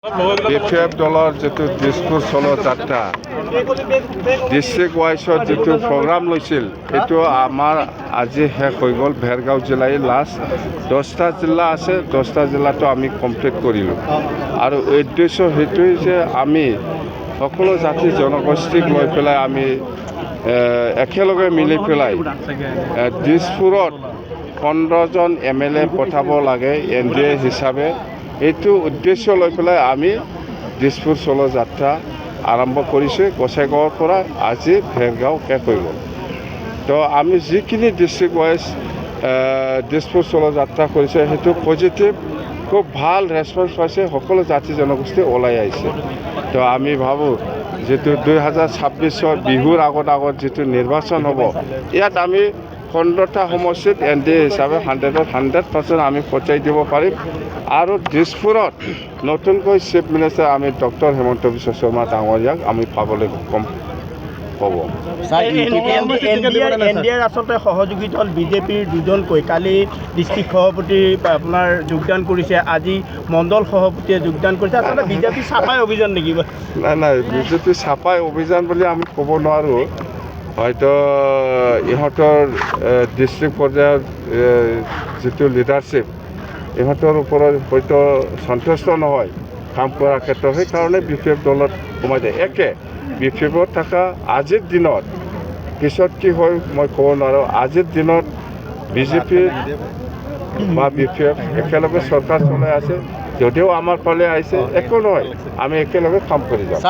BPF দলৰ যিটো দিছপুৰ চলো যাত্ৰা ডিষ্ট্ৰিক্ট ৱাইজত যিটো প্ৰগ্ৰাম লৈছিল এইটো আমাৰ আজি শেষ হৈ গ'ল। ভেৰগাঁও জিলাই লাষ্ট 10টা জিলা আছে, 10টা জিলাটো আমি কমপ্লিট কৰিলোঁ। আৰু উদ্দেশ্য সেইটোৱেই যে আমি সকলো জাতি জনগোষ্ঠীক লৈ পেলাই আমি একেলগে মিলি পেলাই দিছপুৰত 15জন MLA পঠাব লাগে NDA হিচাপে। এইটো উদ্দেশ্য লৈ পেলাই আমি দিছপুৰ চলো যাত্ৰা আৰম্ভ কৰিছোঁ। গোসাইগাঁৱৰ পৰা আজি ভেৰগাঁও শেষ হৈ গ'ল। তো আমি যিখিনি ডিষ্ট্ৰিক্ট ৱাইজ দিছপুৰ চলো যাত্ৰা কৰিছে সেইটো পজিটিভ, খুব ভাল ৰেছপন্স পাইছে। সকলো জাতি জনগোষ্ঠী ওলাই আহিছে। তো আমি ভাবোঁ যিটো 2026 বিহুৰ আগত যিটো নিৰ্বাচন হ'ব, ইয়াত আমি 15টা সমষ্টিত NDA হিচাপে 100% আমি পঠাই দিব পাৰিম। আৰু দিছপুৰত নতুনকৈ চিফ মিনিষ্টাৰ আমি ডক্টৰ হিমন্ত বিশ্ব শৰ্মা ডাঙৰীয়াক আমি পাবলৈ সক্ষম হ'ব। NDAৰ আচলতে সহযোগী দল বিজেপিৰ দুজনকৈ কালি ডিষ্ট্ৰিক্ট সভাপতি আপোনাৰ যোগদান কৰিছে, আজি মণ্ডল সভাপতিয়ে যোগদান কৰিছে। আচলতে বিজেপি চাপাই অভিযান নেকি? নাই, বিজেপি চাপাই অভিযান বুলি আমি ক'ব নোৱাৰোঁ। হয়তো ইহঁতৰ ডিষ্ট্ৰিক্ট পৰ্যায়ৰ যিটো লিডাৰশ্বিপ ইহঁতৰ ওপৰত হয়তো সন্তুষ্ট নহয় কাম কৰাৰ ক্ষেত্ৰত, সেইকাৰণে BPF দলত সোমাই যায়। একে BPFত থকা আজিৰ দিনত, পিছত কি হয় মই ক'ব নোৱাৰোঁ। আজিৰ দিনত বিজেপি বা BPF একেলগে চৰকাৰ চলাই আছে। যদিও আমাৰ ফালে আহিছে একো নহয়, আমি একেলগে কাম কৰি যাম।